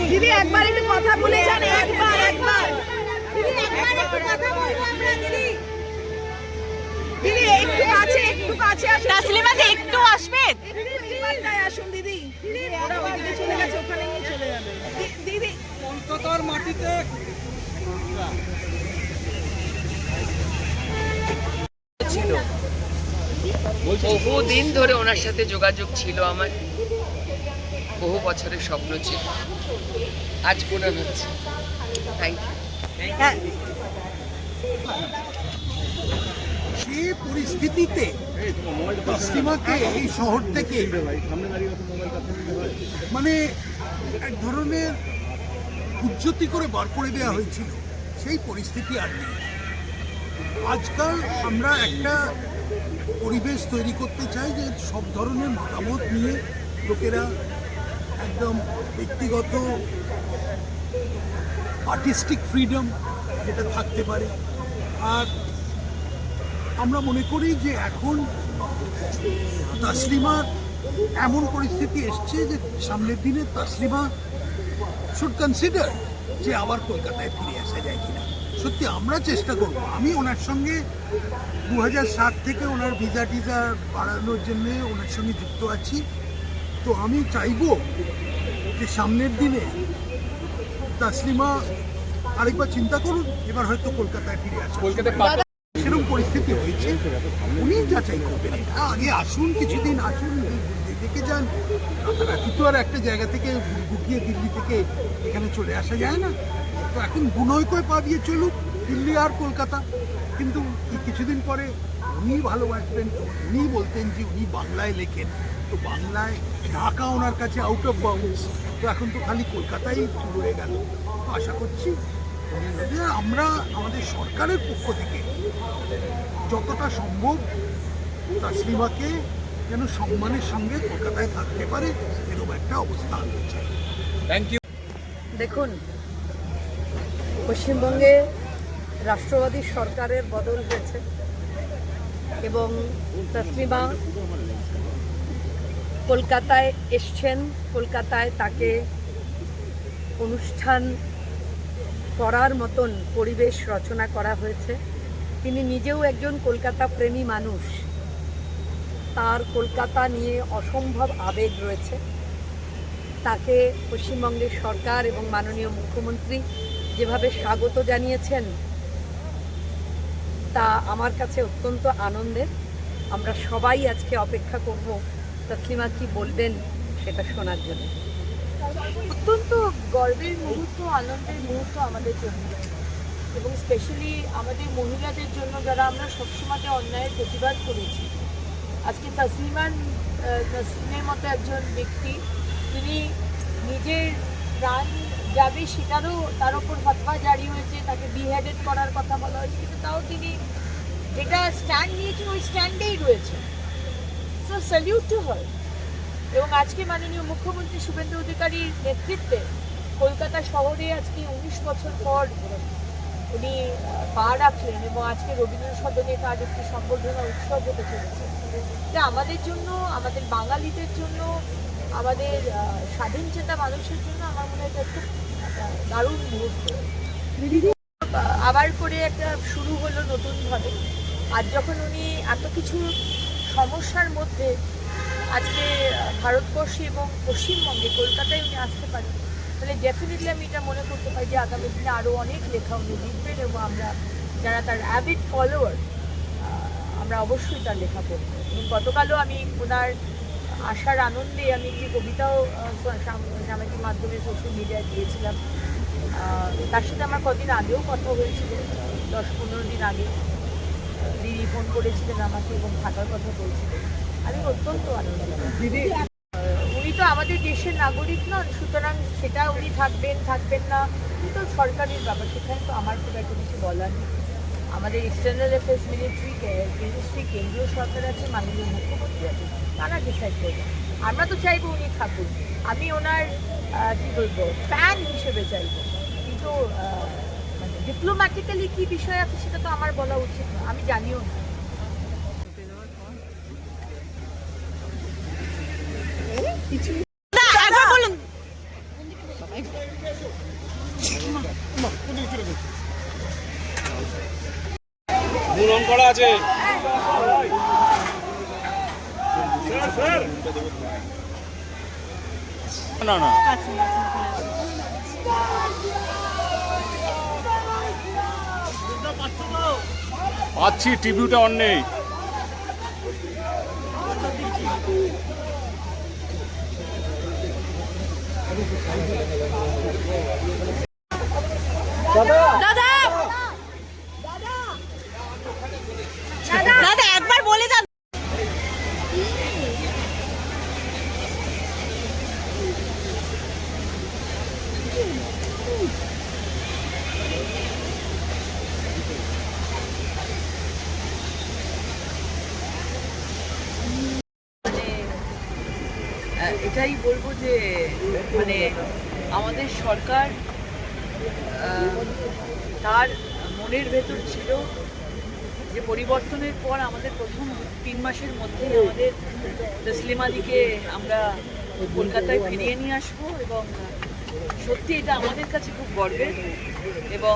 দিদি একবার একটু কথা বলে যান, একবার দিদি একবার একটু কথা বলবো আমরা। দিদি একটু কাছে আসুন। তাসলিমা দি একটু আসবে, দিদি আসুন। দিদি ওরা ওইদিকে চলে গেছে, ওখানে নিয়ে চলে যাবে। দিদি কলকাতার মাটিতে ছিল, বহুদিন ধরে ওনার সাথে যোগাযোগ ছিল আমার, বহু বছরের স্বপ্ন ছিল, আজ পূরণ হচ্ছে। Thank you. সে পরিস্থিতিতে তাসলিমাকে এই শহর থেকে মানে এক ধরনের উজ্জ্বতি করে বার করে দেওয়া হয়েছিল, সেই পরিস্থিতি আর নেই। আজকাল আমরা একটা পরিবেশ তৈরি করতে চাই যে সব ধরনের মতামত নিয়ে লোকেরা একদম ব্যক্তিগত আর্টিস্টিক ফ্রিডম যেটা থাকতে পারে। আর আমরা মনে করি যে এখন তাসলিমার এমন পরিস্থিতি এসছে যে সামনের দিনে তাসলিমা শুড কনসিডার যে আবার কলকাতায় ফিরে আসা যায় কিনা। সত্যি আমরা চেষ্টা করব। আমি ওনার সঙ্গে 2007 থেকে ওনার ভিসা টিজা বাড়ানোর জন্য ওনার সঙ্গে যুক্ত আছি। তো আমি চাইবো যে সামনের দিনে তাসলিমা আরেকবার চিন্তা করুন, এবার হয়তো কলকাতায় ফিরে আসা। সেরকম পরিস্থিতি হয়েছে, উনি যাচাই করবেন। আগে আসুন, কিছুদিন আসুন, দেখে যান। রাতারাতি তো আর একটা জায়গা থেকে গুটিয়ে দিল্লি থেকে এখানে চলে আসা যায় না। তো এখন বুনয়কয় পা দিয়ে চলুক দিল্লি আর কলকাতা। কিন্তু কিছুদিন পরে উনি ভালোবাসবেন, উনি বলতেন যে উনি বাংলায় লেখেন, তো বাংলায় ঢাকা ওনার কাছে আউট অফ বাউন্ডস। তো এখন তো খালি কলকাতাই রয়ে গেল। তো আশা করছি আমরা আমাদের সরকারের পক্ষ থেকে যতটা সম্ভব তাসলিমাকে যেন সম্মানের সঙ্গে কলকাতায় থাকতে পারে এরকম একটা অবস্থা আনতে চাই। Thank you. দেখুন, পশ্চিমবঙ্গে রাষ্ট্রবাদী সরকারের বদল হয়েছে এবং তাসলিমা কলকাতায় এসছেন। কলকাতায় তাকে অনুষ্ঠান করার মতন পরিবেশ রচনা করা হয়েছে। তিনি নিজেও একজন কলকাতা প্রেমী মানুষ, তার কলকাতা নিয়ে অসম্ভব আবেগ রয়েছে। তাকে পশ্চিমবঙ্গের সরকার এবং মাননীয় মুখ্যমন্ত্রী যেভাবে স্বাগত জানিয়েছেন তা আমার কাছে অত্যন্ত আনন্দের। আমরা সবাই আজকে অপেক্ষা করব তাসলিমা কি বলবেন সেটা শোনার জন্য। অত্যন্ত গর্বের মুহূর্ত, আনন্দের মুহূর্ত আমাদের জন্য, এবং স্পেশালি আমাদের মহিলাদের জন্য যারা আমরা সবসময় অন্যায়ের প্রতিবাদ করেছি। আজকে তাসলিমের মতো একজন ব্যক্তি, তিনি নিজের প্রাণ যাবে সেটারও তার ওপর ফতোয়া জারি হয়েছে, তাকে বিহেডেড করার কথা বলা হয়েছে, কিন্তু তাও তিনি যেটা স্ট্যান্ড নিয়েছেন ওই স্ট্যান্ডেই রয়েছে। So salute to her. এবং আজকে মাননীয় মুখ্যমন্ত্রী শুভেন্দু অধিকারীর নেতৃত্বে কলকাতা শহরে আজকে 19 বছর পর উনি পা রাখলেন এবং আজকে রবীন্দ্র সদনে তার একটি সম্বর্ধনা উৎসব হতে চলেছে। এটা আমাদের জন্য, আমাদের বাঙালিদের জন্য, আমাদের স্বাধীন চেতা মানুষের জন্য আমার মনে হয় এটা খুব দারুণ মুহূর্ত। আবার করে একটা শুরু হলো নতুনভাবে। আর যখন উনি এত কিছু সমস্যার মধ্যে আজকে ভারতবর্ষে এবং পশ্চিমবঙ্গে কলকাতায় উনি আসতে পারেন, তাহলে ডেফিনেটলি আমি এটা মনে করতে পারি যে আগামী দিনে আরও অনেক লেখা উনি লিখবেন এবং আমরা যারা তার অ্যাভিড ফলোয়ার আমরা অবশ্যই তার লেখা পড়ব। এবং গতকালও আমি ওনার আসার আনন্দে আমি একটি কবিতাও সামাজিক মাধ্যমে সোশ্যাল মিডিয়ায় দিয়েছিলাম। তার সাথে আমার কদিন আগেও কথা হয়েছিল, 10-15 দিন আগে দিদি ফোন করেছিলেন আমাকে এবং থাকার কথা বলছিলেন। আমি অত্যন্ত আনন্দিত। উনি তো আমাদের দেশের নাগরিক নন, সুতরাং সেটা উনি থাকবেন না কিন্তু সরকারের ব্যাপার, সেখানে তো আমার খুব একটা কিছু বলার নেই। আমাদের এক্সটার্নাল অ্যাফেয়ার্স মিনিস্ট্রি, কেন্দ্রীয় সরকার আছে, মাননীয় মুখ্যমন্ত্রী আছে, তারা ডিসাইড করবেন। আমরা তো চাইবো উনি থাকুন, আমি ওনার কী বলবো ফ্যান হিসেবে চাইবো, কিন্তু মানে ডিপ্লোম্যাটিক্যালি কী বিষয় আছে সেটা তো আমার বলা উচিত না, আমি জানিও না। মুরন করা আছে। না না পাচ্ছি, টিভিটা অন নেই। দাদা একবার বলে যান। এটাই বলবো যে মানে আমাদের সরকার তার মনের ভেতর ছিল যে পরিবর্তনের পর আমাদের প্রথম 3 মাসের মধ্যে আমাদের তসলিমাদিকে আমরা কলকাতায় ফিরিয়ে নিয়ে আসবো, এবং সত্যি এটা আমাদের কাছে খুব গর্বের। এবং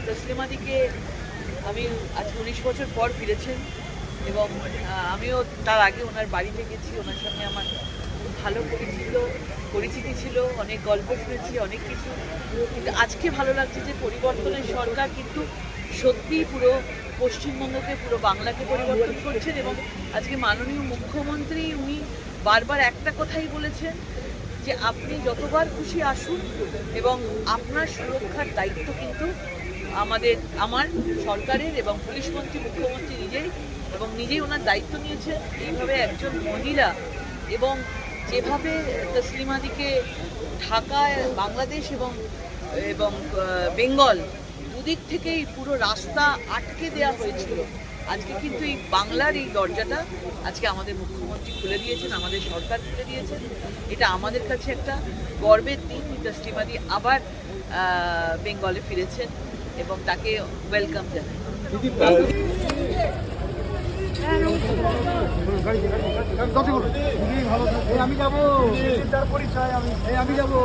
তসলিমাদিকে আমি আজ 19 বছর পর ফিরেছেন, এবং আমিও তার আগে ওনার বাড়িতে গেছি, ওনার সঙ্গে আমার খুব ভালো পরিচিতি ছিল, অনেক গল্প শুনেছি, অনেক কিছু। কিন্তু আজকে ভালো লাগছে যে পরিবর্তনের সরকার কিন্তু সত্যিই পুরো পশ্চিমবঙ্গকে, পুরো বাংলাকে পরিবর্তন করছেন। এবং আজকে মাননীয় মুখ্যমন্ত্রী উনি বারবার একটা কথাই বলেছেন যে আপনি যতবার খুশি আসুন, এবং আপনার সুরক্ষার দায়িত্ব কিন্তু আমার সরকারের, এবং পুলিশ মন্ত্রী মুখ্যমন্ত্রী নিজেই ওনার দায়িত্ব নিয়েছেন। এইভাবে একজন মহিলা এবং যেভাবে তসলিমাদিকে ঢাকায়, বাংলাদেশ এবং বেঙ্গল দুদিক থেকেই পুরো রাস্তা আটকে দেওয়া হয়েছিল, আজকে কিন্তু এই বাংলার এই দরজাটা আজকে আমাদের মুখ্যমন্ত্রী খুলে দিয়েছেন, আমাদের সরকার খুলে দিয়েছেন। এটা আমাদের কাছে একটা গর্বের দিন। তসলিমাদি আবার বেঙ্গলে ফিরেছেন এবং তাকে ওয়েলকাম জানাই। আমি যাবো, পরিচয় আমি যাবো।